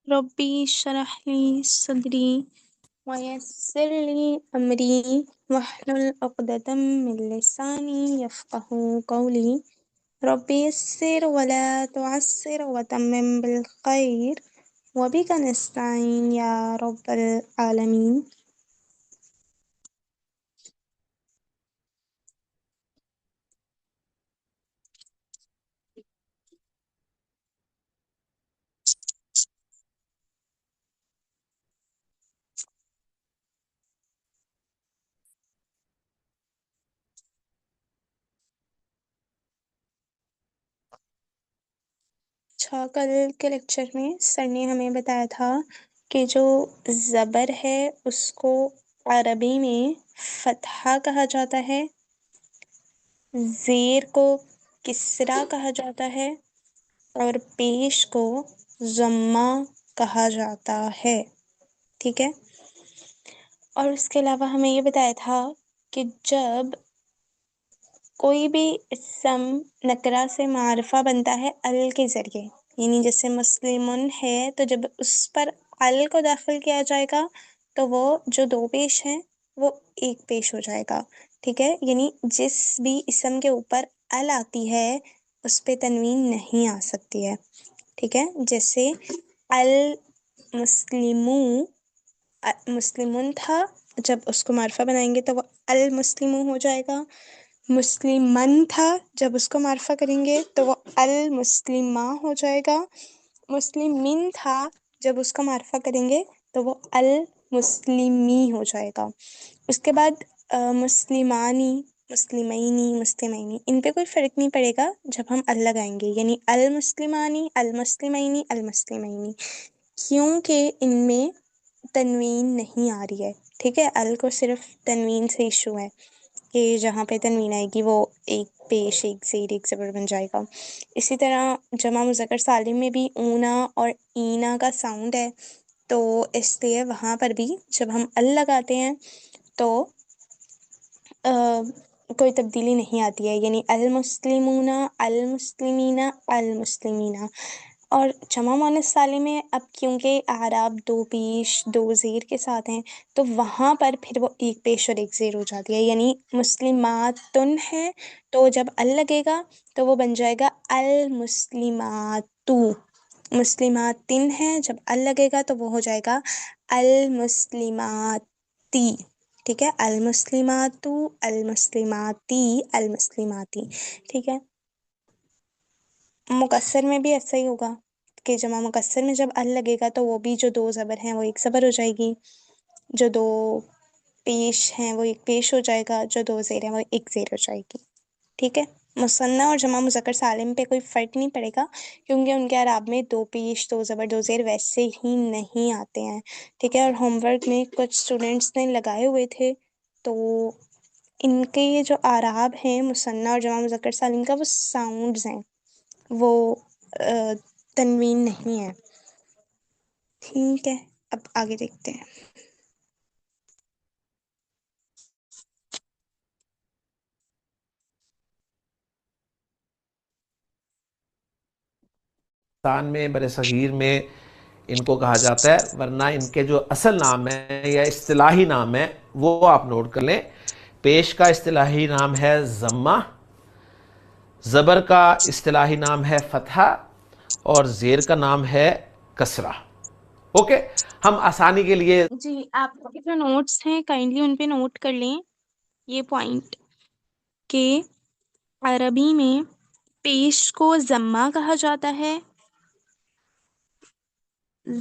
ربی اشرح لی صدری ویسر لی امری واحلل عقدۃ من لسانی یفقهوا قولی ربی یسر ولا تعسر وتمم بالخیر وبک نستعین یا رب العالمین۔ اچھا، کل کے لیکچر میں سر نے ہمیں بتایا تھا کہ جو زبر ہے اس کو عربی میں فتحہ کہا جاتا ہے، زیر کو کسرا کہا جاتا ہے اور پیش کو ضمہ کہا جاتا ہے، ٹھیک ہے۔ اور اس کے علاوہ ہمیں یہ بتایا تھا کہ جب کوئی بھی اسم نکرہ سے معرفہ بنتا ہے ال کے ذریعے، یعنی جیسے مسلمن ہے تو جب اس پر ال کو داخل کیا جائے گا تو وہ جو دو پیش ہیں وہ ایک پیش ہو جائے گا، ٹھیک ہے۔ یعنی جس بھی اسم کے اوپر ال آتی ہے اس پہ تنوین نہیں آ سکتی ہے، ٹھیک ہے۔ جیسے المسلمو، مسلمن تھا، جب اس کو معرفہ بنائیں گے تو وہ المسلمو ہو جائے گا۔ مسلمن تھا، جب اس کو معرفہ کریں گے تو وہ المسلمہ ہو جائے گا۔ مسلمین تھا، جب اس کو معرفہ کریں گے تو وہ المسلمی ہو جائے گا۔ اس کے بعد مسلمانی، مسلمینی، مسلمینی، ان پہ کوئی فرق نہیں پڑے گا جب ہم ال لگائیں گے، یعنی المسلمانی، المسلمینی، المسلمینی، کیونکہ ان میں تنوین نہیں آ رہی ہے، ٹھیک ہے۔ ال کو صرف تنوین سے ایشو ہے کہ جہاں پہ تنوین آئے گی وہ ایک پیش، ایک زیر، ایک زبر بن جائے گا۔ اسی طرح جمع مذکر سالم میں بھی اونا اور اینا کا ساؤنڈ ہے، تو اس لیے وہاں پر بھی جب ہم ال لگاتے ہیں تو کوئی تبدیلی نہیں آتی ہے، یعنی المسلمون، المسلمین، المسلمین۔ اور جمع مؤنث سالم میں اب کیونکہ اعراب دو پیش دو زیر کے ساتھ ہیں تو وہاں پر پھر وہ ایک پیش اور ایک زیر ہو جاتی ہے، یعنی مسلماتن ہے تو جب ال لگے گا تو وہ بن جائے گا المسلماتو۔ مسلماتن ہے، جب ال لگے گا تو وہ ہو جائے گا المسلماتی، ٹھیک ہے۔ المسلماتو، المسلماتی، المسلماتی، ٹھیک ہے۔ مکسر میں بھی ایسا ہی ہوگا کہ جمع مکسر میں جب ال لگے گا تو وہ بھی جو دو زبر ہیں وہ ایک زبر ہو جائے گی، جو دو پیش ہیں وہ ایک پیش ہو جائے گا، جو دو زیر ہیں وہ ایک زیر ہو جائے گی، ٹھیک ہے۔ مثنی اور جمع مذکر سالم پہ کوئی فرق نہیں پڑے گا کیونکہ ان کے اعراب میں دو پیش دو زبر دو زیر ویسے ہی نہیں آتے ہیں، ٹھیک ہے۔ اور ہوم ورک میں کچھ اسٹوڈینٹس نے لگائے ہوئے تھے تو ان کے یہ جو اعراب ہیں مثنی اور جمع مذکر سالم کا وہ ساؤنڈز ہیں، وہ تنوین نہیں ہے، ٹھیک ہے۔ اب آگے دیکھتے ہیں۔ پاکستان میں، بر صغیر میں ان کو کہا جاتا ہے، ورنہ ان کے جو اصل نام ہے یا اصطلاحی نام ہے وہ آپ نوٹ کر لیں۔ پیش کا اصطلاحی نام ہے ضمہ، زبر کا اصطلاحی نام ہے فتحہ، اور زیر کا نام ہے کسرہ۔ اوکے، ہم آسانی کے لیے جی آپ کے جو نوٹس ہیں کائنڈلی ان پہ نوٹ کر لیں یہ پوائنٹ کہ عربی میں پیش کو ضمہ کہا جاتا ہے،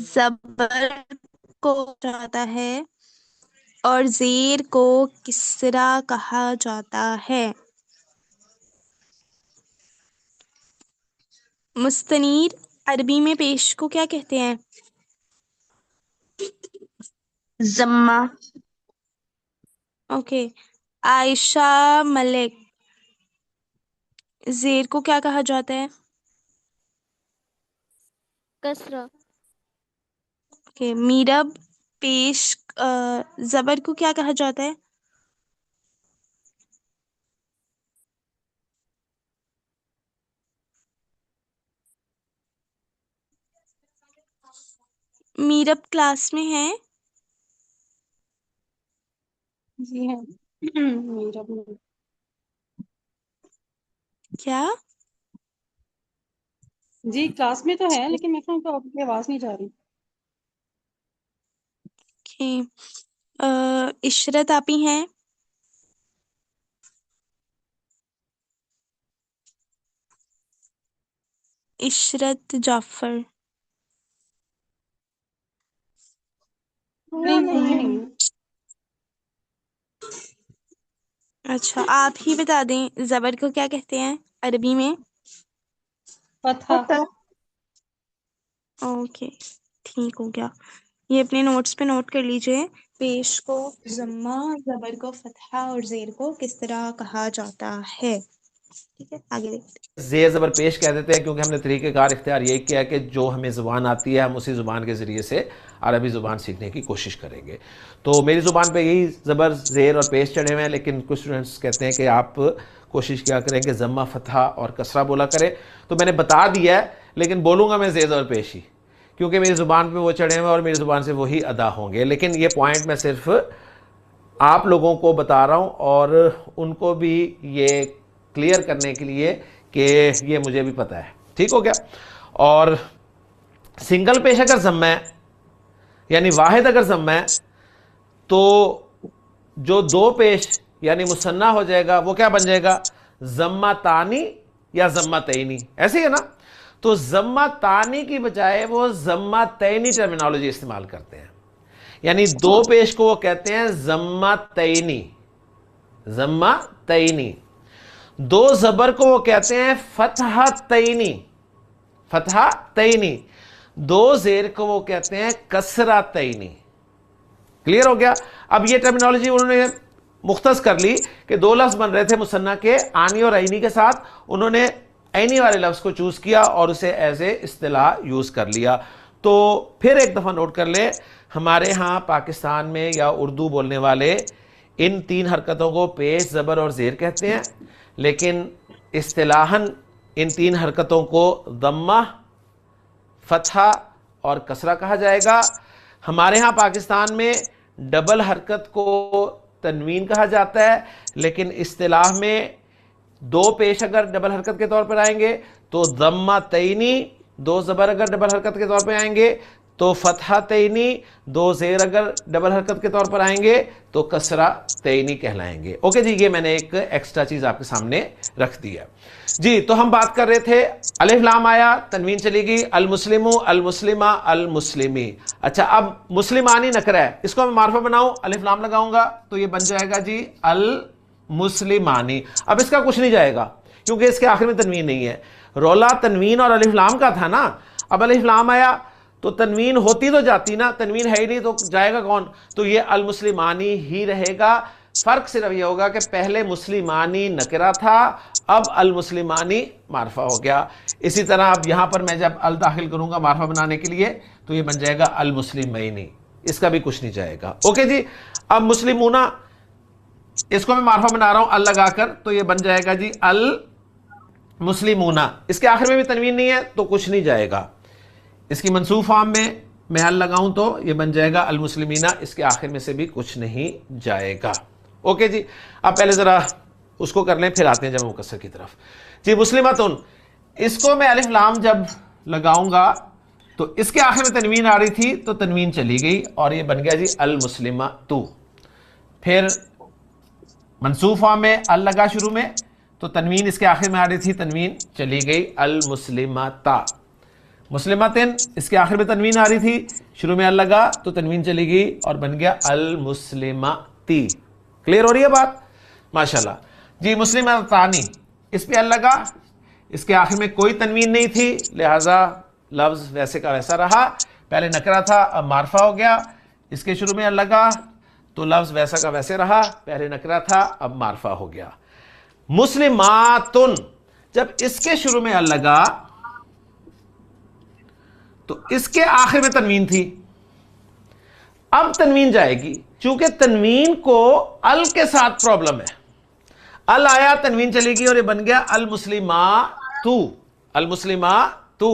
زبر کو جاتا ہے اور زیر کو کسرا کہا جاتا ہے۔ مستنیر عربی میں پیش کو کیا کہتے ہیں؟ ضمہ، اوکے۔ عائشہ ملک، زیر کو کیا کہا جاتا ہے؟ کسرہ، اوکے۔ میرب پیش زبر کو کیا کہا جاتا ہے؟ میرب کلاس میں ہے؟ جی ہاں میرا بھی کیا؟ جی کلاس میں تو ہے لیکن میرے فون پہ آپ کی آواز نہیں جا رہی. عشرت آپی ہیں؟ عشرت جعفر. نہیں وہ نہیں ہے. اچھا آپ ہی بتا دیں زبر کو کیا کہتے ہیں عربی میں؟ فتح. اوکے ٹھیک ہو گیا. یہ اپنے نوٹس پہ نوٹ کر لیجئے. پیش کو ضمہ، زبر کو فتحہ اور زیر کو کس طرح کہا جاتا ہے. ٹھیک ہے آگے دیکھتے ہیں. زیر زبر پیش کہہ دیتے ہیں کیونکہ ہم نے طریقہ کار اختیار یہ کیا ہے کہ جو ہمیں زبان آتی ہے ہم اسی زبان کے ذریعے سے عربی زبان سیکھنے کی کوشش کریں گے. تو میری زبان پہ یہی زبر زیر اور پیش چڑھے ہوئے ہیں، لیکن کچھ اسٹوڈنٹس کہتے ہیں کہ آپ کوشش کیا کریں کہ ضمہ فتحہ اور کسرہ بولا کریں. تو میں نے بتا دیا ہے لیکن بولوں گا میں زیر زبر پیش ہی، کیونکہ میری زبان پہ وہ چڑھے ہوئے ہیں اور میری زبان سے وہی ادا ہوں گے. لیکن یہ پوائنٹ میں صرف آپ لوگوں کو بتا رہا ہوں اور ان کو بھی یہ کلیئر کرنے کے لیے کہ یہ مجھے بھی پتا ہے. ٹھیک ہو گیا. اور سنگل پیش اگر ضمہ ہے یعنی واحد اگر ضمہ ہے تو جو دو پیش یعنی مثنیٰ ہو جائے گا وہ کیا بن جائے گا؟ ضمہ تانی یا ضمہ تینی. ایسے ہی ہے نا؟ تو ضمہ تانی کی بجائے وہ ضمہ تینی ٹرمینالوجی استعمال کرتے ہیں، یعنی دو پیش کو وہ کہتے ہیں ضمہ تینی. ضمہ تینی. دو زبر کو وہ کہتے ہیں فتحہ تینی. فتحہ تینی. دو زیر کو وہ کہتے ہیں کسرہ تینی. کلیئر ہو گیا؟ اب یہ ٹرمینالوجی انہوں نے مختص کر لی کہ دو لفظ بن رہے تھے مثنیٰ کے آنی اور عینی کے ساتھ، انہوں نے عینی والے لفظ کو چوز کیا اور اسے ایز اے اصطلاح یوز کر لیا. تو پھر ایک دفعہ نوٹ کر لیں، ہمارے ہاں پاکستان میں یا اردو بولنے والے ان تین حرکتوں کو پیش، زبر اور زیر کہتے ہیں، لیکن اصطلاحاً ان تین حرکتوں کو ضمہ، فتحہ اور کسرہ کہا جائے گا. ہمارے ہاں پاکستان میں ڈبل حرکت کو تنوین کہا جاتا ہے، لیکن اصطلاح میں دو پیش اگر ڈبل حرکت کے طور پر آئیں گے تو ضمہ تینی، دو زبر اگر ڈبل حرکت کے طور پر آئیں گے تو فتحہ تینی، دو زیر اگر ڈبل حرکت کے طور پر آئیں گے تو کسرہ تینی کہلائیں گے. اوکے جی، یہ میں نے ایک ایکسٹرا چیز آپ کے سامنے رکھ دی ہے. جی تو ہم بات کر رہے تھے الف لام آیا، تنوین چلی گئی، المسلم، المسلمہ، المسلمی. اچھا اب مسلمانی نکرہ ہے، اس کو میں معرفہ بناؤں، الف لام لگاؤں گا تو یہ بن جائے گا جی المسلمانی. اب اس کا کچھ نہیں جائے گا کیونکہ اس کے آخر میں تنوین نہیں ہے. رولا تنوین اور الف لام کا تھا نا. اب الف لام آیا تو تنوین ہوتی تو جاتی نا، تنوین ہے ہی نہیں تو جائے گا کون؟ تو یہ المسلمانی ہی رہے گا. فرق صرف یہ ہوگا کہ پہلے مسلمانی نکرہ تھا، اب المسلمانی معرفہ ہو گیا. اسی طرح اب یہاں پر میں جب ال داخل کروں گا معرفہ بنانے کے لیے تو یہ بن جائے گا المسلمینی، اس کا بھی کچھ نہیں جائے گا. اوکے جی. اب مسلمونہ، اس کو میں معرفہ بنا رہا ہوں ال لگا کر تو یہ بن جائے گا جی المسلمونہ. اس کے آخر میں بھی تنوین نہیں ہے تو کچھ نہیں جائے گا. اس کی منصوب فارم میں ال لگاؤں تو یہ بن جائے گا المسلمینہ، اس کے آخر میں سے بھی کچھ نہیں جائے گا. اوکے جی. اب پہلے ذرا اس کو کر لیں پھر آتے ہیں جمع مکسر کی طرف. جی مسلمتن، اس کو میں الف لام جب لگاؤں گا تو اس کے آخر میں تنوین آ رہی تھی تو تنوین چلی گئی اور یہ بن گیا جی المسلمۃ. پھر منصوب فارم میں ال لگا شروع میں تو تنوین اس کے آخر میں آ رہی تھی، تنوین چلی گئی المسلمۃ. مسلمتن، اس کے آخر میں تنوین آ رہی تھی، شروع میں ال لگا تو تنوین چلی گئی اور بن گیا المسلمتی. کلیئر ہو رہی ہے بات؟ ماشاءاللہ. جی مسلمتانی، اس پہ ال لگا، اس کے آخر میں کوئی تنوین نہیں تھی لہذا لفظ ویسے کا ویسا رہا. پہلے نکرہ تھا اب معرفہ ہو گیا. اس کے شروع میں ال لگا تو لفظ ویسا کا ویسے رہا، پہلے نکرہ تھا اب معرفہ ہو گیا. مسلماتن، جب اس کے شروع میں ال لگا تو اس کے آخر میں تنوین تھی، اب تنوین جائے گی. چونکہ تنوین کو ال کے ساتھ پرابلم ہے، ال آیا تنوین چلے گی اور یہ بن گیا المسلماتو. المسلماتو.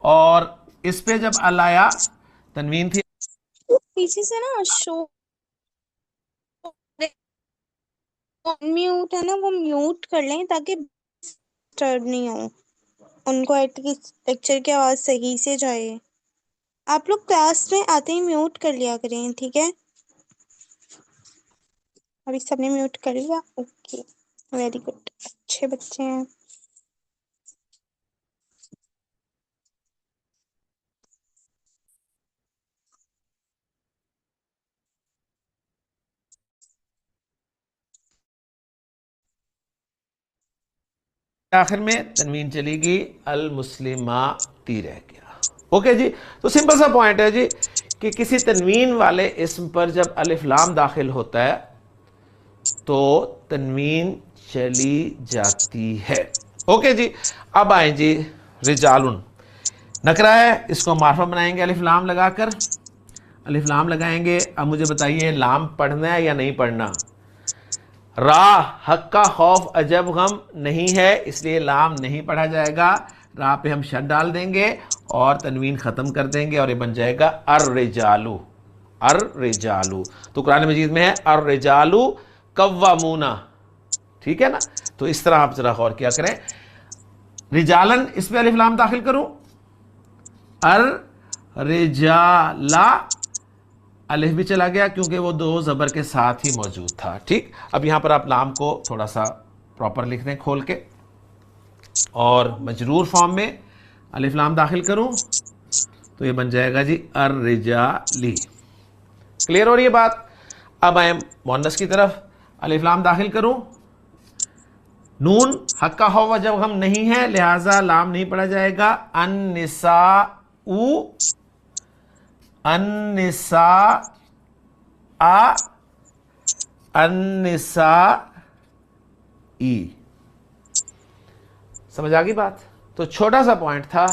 اور اس پہ جب ال آیا تنوین تھی. پیچھے سے نا شو میوٹ ہے نا، وہ میوٹ کر لیں تاکہ ڈسٹرب نہیں ہو ان کو، ایٹ لیسٹ لیکچر کی آواز صحیح سے جائے. آپ لوگ کلاس میں آتے ہی میوٹ کر لیا کریں، ٹھیک ہے؟ ابھی سب نے میوٹ کر لیا؟ اوکے، ویری گڈ، اچھے بچے ہیں. آخر میں تنوین چلی گئی، المسلماتی رہ گیا. اوکے جی، تو سمپل سا پوائنٹ ہے جی کہ کسی تنوین والے اسم پر جب الف لام داخل ہوتا ہے تو تنوین چلی جاتی ہے. اوکے جی، اب آئیں جی رجالن. نکرہ ہے، اس کو معرفہ بنائیں گے الف لام لگا کر. الف لام لگائیں گے. اب مجھے بتائیے لام پڑھنا ہے یا نہیں پڑھنا؟ را حق کا خوف عجب غم نہیں ہے، اس لیے لام نہیں پڑھا جائے گا. را پہ ہم شد ڈال دیں گے اور تنوین ختم کر دیں گے اور یہ بن جائے گا الرجالو. الرجالو تو قرآن مجید میں ہے الرجالو قوامون. ٹھیک ہے نا؟ تو اس طرح آپ ذرا غور کیا کریں. رجالن، اس پہ الف لام داخل کروں، الرجالا، الف بھی چلا گیا کیونکہ وہ دو زبر کے ساتھ ہی موجود تھا. ٹھیک، اب یہاں پر آپ لام کو تھوڑا سا پراپر لکھ دیں کھول کے، اور مجرور فارم میں الف لام داخل کروں تو یہ بن جائے گا جی الرجالی. کلیئر ہو رہی ہے بات؟ اب آئیں مؤنث کی طرف. الف لام داخل کروں، نون حق کا ہو جب ہم نہیں ہے لہذا لام نہیں پڑھا جائے گا. النساء، النساء، النساء ای. سمجھ آ گئی بات؟ تو چھوٹا سا پوائنٹ تھا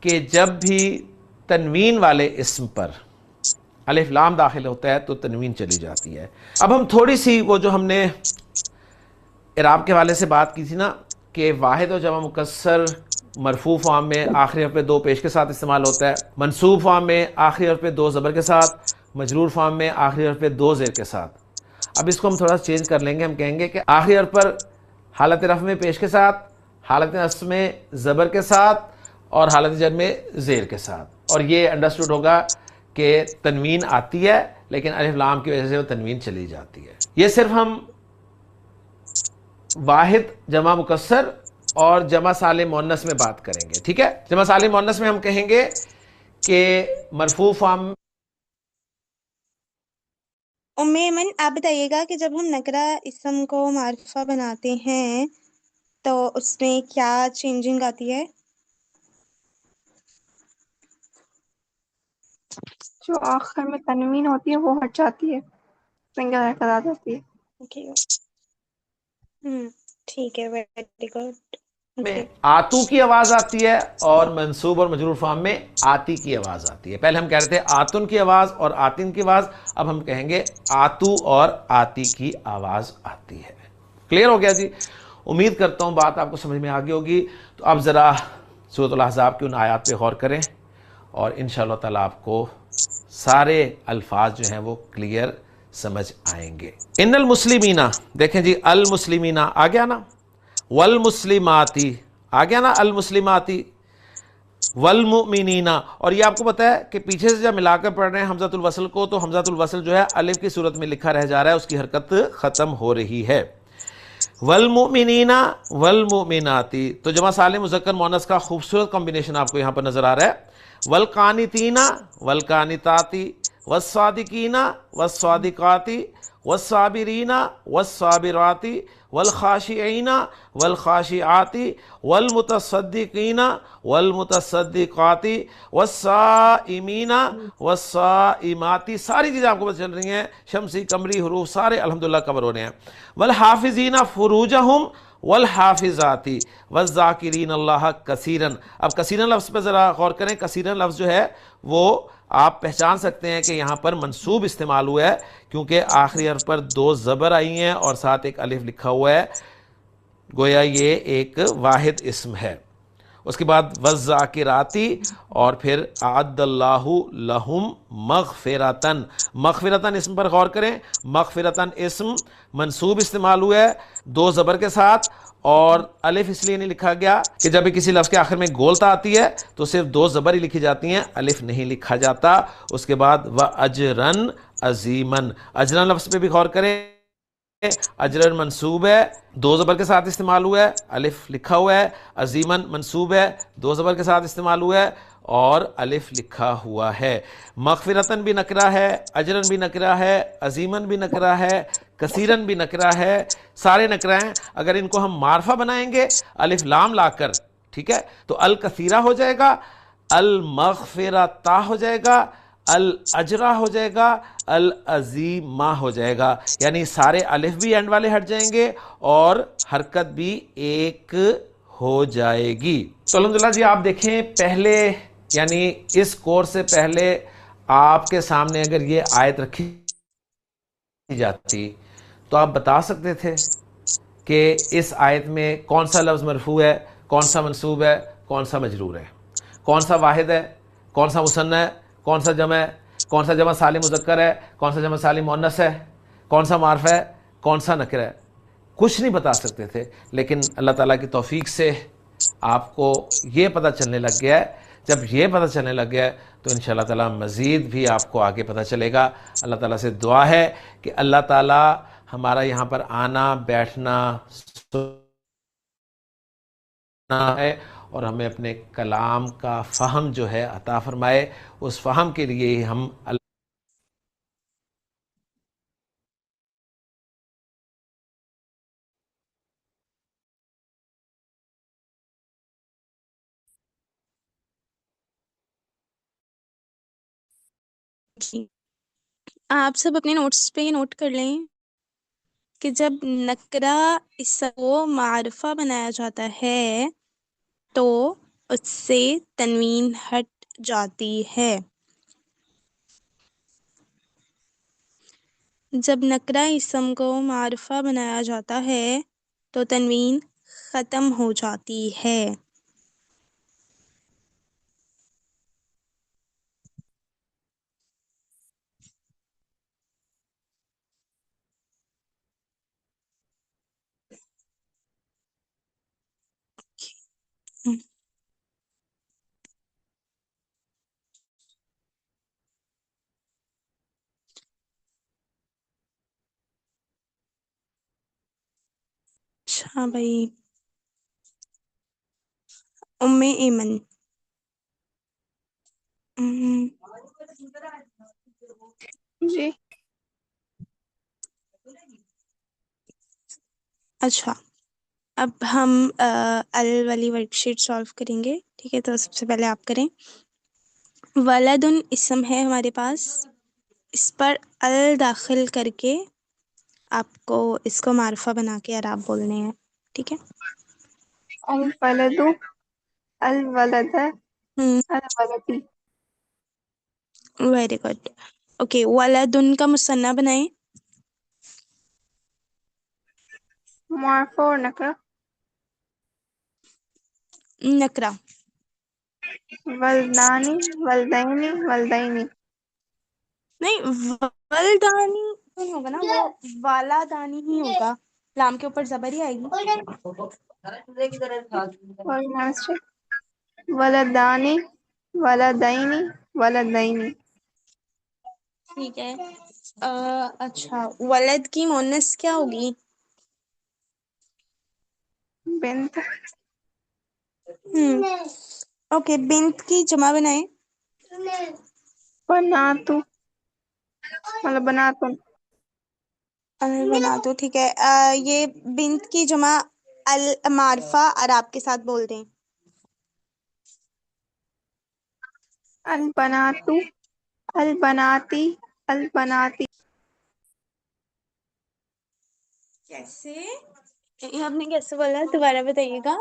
کہ جب بھی تنوین والے اسم پر الف لام داخل ہوتا ہے تو تنوین چلی جاتی ہے. اب ہم تھوڑی سی وہ جو ہم نے اعراب کے حوالے سے بات کی تھی نا کہ واحد و جمع مکسر مرفوع فارم میں آخری حرف پہ دو پیش کے ساتھ استعمال ہوتا ہے، منصوب فارم میں آخری حرف پہ دو زبر کے ساتھ، مجرور فارم میں آخری حرف پہ دو زیر کے ساتھ. اب اس کو ہم تھوڑا چینج کر لیں گے. ہم کہیں گے کہ آخری حرف پر حالت رفع میں پیش کے ساتھ، حالت نصب میں زبر کے ساتھ، اور حالت جر میں زیر کے ساتھ. اور یہ انڈرسٹوڈ ہوگا کہ تنوین آتی ہے لیکن الف لام کی وجہ سے وہ تنوین چلی جاتی ہے. یہ صرف ہم واحد جمع مکسر اور جمع سالم مؤنث میں بات کریں گے. ٹھیک ہے، جمع سالم مؤنث میں ہم کہیں گے کہ مرفوع فارم. ام ایمن، آپ بتائیے گا کہ جب ہم نکرہ اسم کو معرفہ بناتے ہیں تو اس میں کیا چینجنگ آتی ہے؟ جو آخر میں تنوین ہوتی ہے وہ ہٹ جاتی ہے، سنگل حرکت آ جاتی ہے. اوکے، ٹھیک ہے، ویری گڈ. میں اوکے، آتو کی آواز آتی ہے اور منصوب اور مجرور فارم میں آتی کی آواز آتی ہے. پہلے ہم کہہ رہے تھے آتن کی آواز اور آتن کی آواز، اب ہم کہیں گے آتو اور آتی کی آواز آتی ہے. کلیئر ہو گیا جی؟ امید کرتا ہوں بات آپ کو سمجھ میں آگئی ہوگی. تو اب ذرا سورۃ الاحزاب کی ان آیات پہ غور کریں اور انشاءاللہ تعالیٰ آپ کو سارے الفاظ جو ہیں وہ کلیئر سمجھ آئیں گے. ان المسلمین، دیکھیں جی المسلمین آ گیا نا، والمسلماتی آ گیا نا، المسلماتی، والمؤمنین. اور یہ آپ کو پتا ہے کہ پیچھے سے جب ملا کر پڑھ رہے ہیں حمزۃ الوصل کو تو حمزۃ الوصل جو ہے الف کی صورت میں لکھا رہ جا رہا ہے، اس کی حرکت ختم ہو رہی ہے. والمؤمنین والمؤمناتی، تو جمع سالم مذکر مؤنث کا خوبصورت کمبینیشن آپ کو یہاں پر نظر آ رہا ہے. والقانتین والقانتاتی والصادقین والصادقاتی والصابرین والصابرات والخاشعین والخاشعات والمتصدقین والمتصدقات والصائمین والصائمات. ساری چیزیں آپ کو پتہ چل رہی ہیں، شمسی قمری حروف سارے الحمدللہ کور ہو رہے ہیں. والحافظین فروجہم والحافظات والذاکرین اللہ کثیرا. اب کثیرا لفظ پہ ذرا غور کریں. کثیرا لفظ جو ہے وہ آپ پہچان سکتے ہیں کہ یہاں پر منصوب استعمال ہوا ہے کیونکہ آخری حرف پر دو زبر آئی ہیں اور ساتھ ایک الف لکھا ہوا ہے، گویا یہ ایک واحد اسم ہے. اس کے بعد والذاکراتی، اور پھر اعد اللہ لہم مغفرتن. مغفرتن اسم پر غور کریں. مغفرتن اسم منصوب استعمال ہوا ہے 2 زبر کے ساتھ، اور الف اس لیے نہیں لکھا گیا کہ جب بھی کسی لفظ کے آخر میں گولتا آتی ہے تو صرف 2 زبر ہی لکھی جاتی ہیں، الف نہیں لکھا جاتا. اس کے بعد وَأَجْرًا عَظِيمًا، اجرن لفظ پہ بھی غور کریں. اجرن منصوب ہے 2 زبر کے ساتھ استعمال ہوا ہے، الف لکھا ہوا ہے. عظیمن منصوب ہے 2 زبر کے ساتھ استعمال ہوا ہے اور الف لکھا ہوا ہے. مغفرتن بھی نکرہ ہے، اجرن بھی نکرہ ہے، عظیمن بھی نکرہ ہے، کثیرن بھی نکرہ ہے. سارے نکرہ ہیں. اگر ان کو ہم معرفہ بنائیں گے الف لام لا کر، ٹھیک ہے، تو الکثیرہ ہو جائے گا، المغفرتہ ہو جائے گا، الاجرا ہو جائے گا، العظیمہ ہو جائے گا. یعنی سارے الف بھی اینڈ والے ہٹ جائیں گے اور حرکت بھی ایک ہو جائے گی. تو الحمدللہ جی آپ دیکھیں، پہلے یعنی اس کورس سے پہلے آپ کے سامنے اگر یہ آیت رکھی جاتی تو آپ بتا سکتے تھے کہ اس آیت میں کون سا لفظ مرفوع ہے، کون سا منصوب ہے، کون سا مجرور ہے، کون سا واحد ہے، کون سا مثنیٰ ہے، کون سا جمع ہے، کون سا جمع سالم مذکر ہے، کون سا جمع سالم مؤنث ہے، کون سا معرفہ ہے، کون سا نکرہ ہے. کچھ نہیں بتا سکتے تھے، لیکن اللہ تعالیٰ کی توفیق سے آپ کو یہ پتہ چلنے لگ گیا ہے. جب یہ پتہ چلنے لگ گیا ہے تو ان شاء اللہ تعالیٰ مزید بھی آپ کو آگے پتہ چلے گا. اللہ تعالیٰ سے دعا ہے کہ اللہ تعالیٰ ہمارا یہاں پر آنا بیٹھنا ہے اور ہمیں اپنے کلام کا فہم جو ہے عطا فرمائے. اس فہم کے لیے ہی ہم آپ سب اپنے نوٹس پہ نوٹ کر لیں کہ جب نکرہ اسم کو معرفہ بنایا جاتا ہے تو اس سے تنوین ہٹ جاتی ہے. جب نکرہ اسم کو معرفہ بنایا جاتا ہے تو تنوین ختم ہو جاتی ہے. اچھا بھائی، ام ایمن. جی اچھا، اب ہم ال والی ورک شیٹ سالو کریں گے. ٹھیک ہے، تو سب سے پہلے آپ کریں. ولدن اسم ہے ہمارے پاس، اس پر ال داخل کر کے آپ کو اس کو معرفہ بنا کے اعراب بولنے ہیں. ٹھیک ہے. الولد، الولد، ہوں، الولدی. Very good. اوکے، ولدن کا مثنیٰ بنائیں. معرفہ اور نکرہ. نکرہ. ولدانی، ولدینی، ولدینی. نہیں، ولدانی نہیں ہوگا نا، وہ والدانی ہی ہوگا. لام کے اوپر زبر ہی آئے گی. ولدانی، ولدینی، ولدینی. ٹھیک ہے. اچھا، ولد کی مونس کیا ہوگی؟ بنت. اوکے، بنت کی جمع بنائیں. بناتو، مطلب بناتن. بنا دو. ٹھیک ہے. یہ بنت کی جمع المعرفہ اعراب کے ساتھ بول دیں. البناتو، البناتی، البناتی. کیسے؟ یہ آپ نے کیسے بولا؟ دوبارہ بتائیے گا.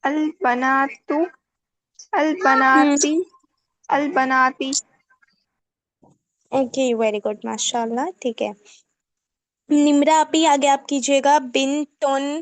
البناتو، البناتی، البناتی. اوکے، ویری گڈ، ماشاء اللہ. ٹھیک ہے. نمرہ آپ ہی آگے آپ کیجیے گا. بنتن،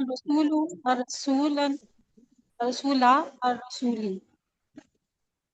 الرسول الرسول الرسول الرسول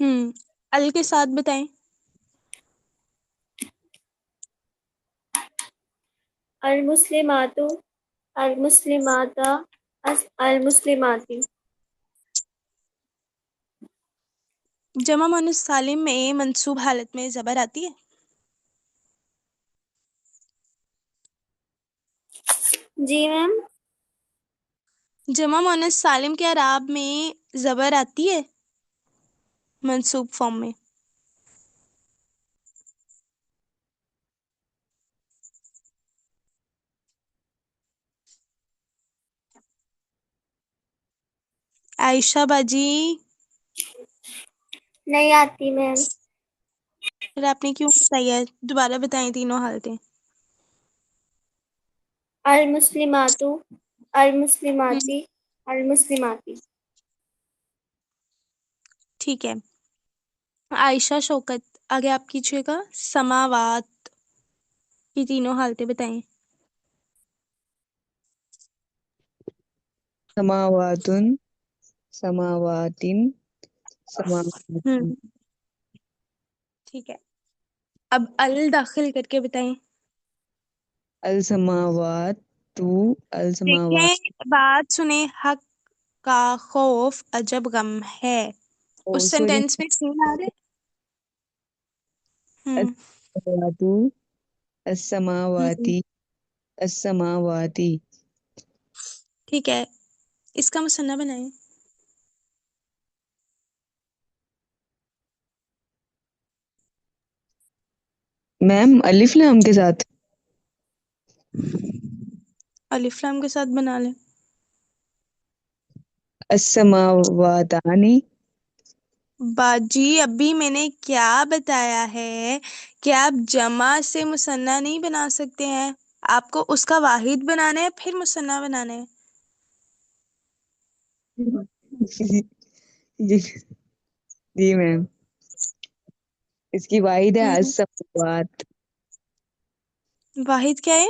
ال کے ساتھ بتائیں. المسلمات المسلمات المسلمات. جمع مؤنث سالم میں منصوب حالت میں زبر آتی ہے. جی میم. جمع مؤنث سالم کے اعراب میں زبر آتی ہے منصوب فارم میں. عائشہ باجی نہیں آتی میم. پھر آپ نے کیوں بتائی ہے؟ دوبارہ بتائیں تینوں حالتیں. المسلمات المسلمات المسلمات. ٹھیک ہے. عائشہ شوکت آگے آپ کیجیے گا. سماوات کی تینوں حالتیں بتائیں. سماواتن سماواتن سماواتن. ہوں ٹھیک ہے. اب ال داخل کر کے بتائیں. السماوات تو السماوات. دیکھیں بات سنیں. حق کا خوف عجب غم ہے. او اس سوری. سینٹینس میں سین آ رہے. ہوں السماوات السماواتی السماواتی. ٹھیک ہے. اس کا مثنیٰ بنائیں. میم الف لام کے ساتھ. الف لام کے ساتھ بنا لیں. السماواتانی. باجی ابھی میں نے کیا بتایا ہے کہ آپ جمع سے مثنیٰ نہیں بنا سکتے ہیں. آپ کو اس کا واحد بنانا ہے پھر مثنیٰ بنانا ہے. جی جی میم. اس کی واحد ہے ہوں السماوات. واحد کیا ہے؟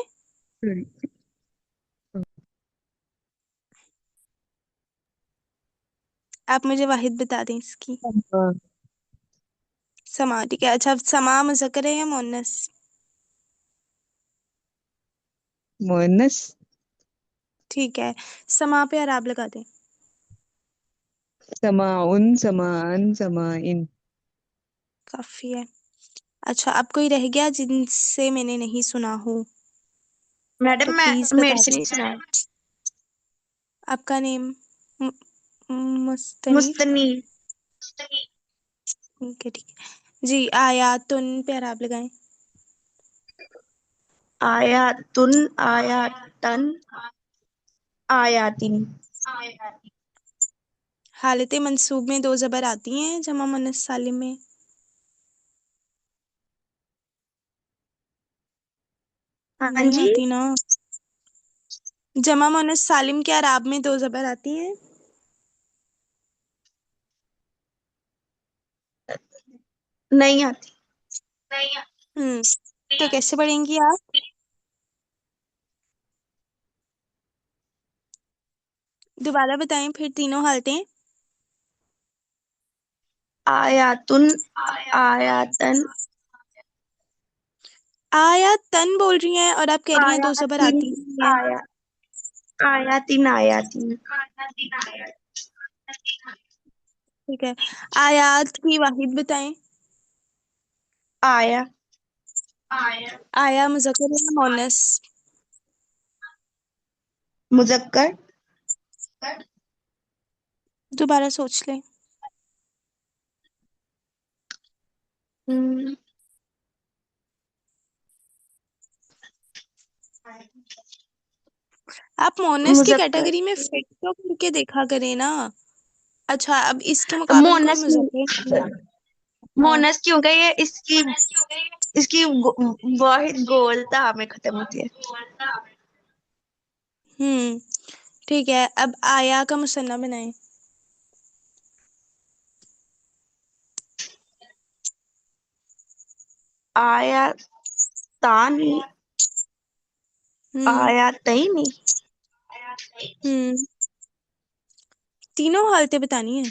آپ مجھے واحد بتا دیں اس کی. سما. ٹھیک ہے. اچھا سما مذکر ہے یا مؤنث؟ مؤنث. ٹھیک ہے. سما پہ اعراب لگا دیں. سماعن سماعن سماعن. کافی ہے. اچھا اب کوئی رہ گیا جن سے میں نے نہیں سنا ہو تو میڈم میں پلیز میرے بتا سے نہیں دیں. سنا ہے. آپ کا نیم مستنیر. مستنیر. ٹھیک ہے. ٹھیک ہے جی. آیاتن پہ اعراب لگائیں. آیاتن آیاتن آیاتن. حالت منصوب میں دو زبر آتی ہیں جمع مؤنث سالم میں. ہاں نہیں جی. آتی نا. جمع مؤنث سالم کے اعراب میں دو زبر آتی ہیں. نہیں آتی. تو کیسے پڑھیں گی آپ؟ دوبارہ بتائیں پھر تینوں حالتیں. آیاتن آیاتن آیا تن بول رہی ہیں اور آپ کہہ رہی ہیں دو زبر آیاتن آتی نہیں ہیں. آیا آیاتن آیاتن. ٹھیک ہے. آیات کی واحد بتائیں. آیا. آیا مذکر ہے یا مؤنث؟ مذکر. دوبارہ سوچ لیں. ہم، آپ مونس کی مذکر. کیٹیگری میں فٹ تو کر کے دیکھا کریں نا. اچھا اب اس کے مقابل کوئی مونس مذکر. ہاں مونس کیونکہ یہ اس کی واحد گولتا میں ختم ہوتی ہے. ٹھیک ہے. اب آیا کا مثنیٰ بنائیں. آیا تانی ہوں آیا تئینی. تینوں حالتیں بتانی ہیں.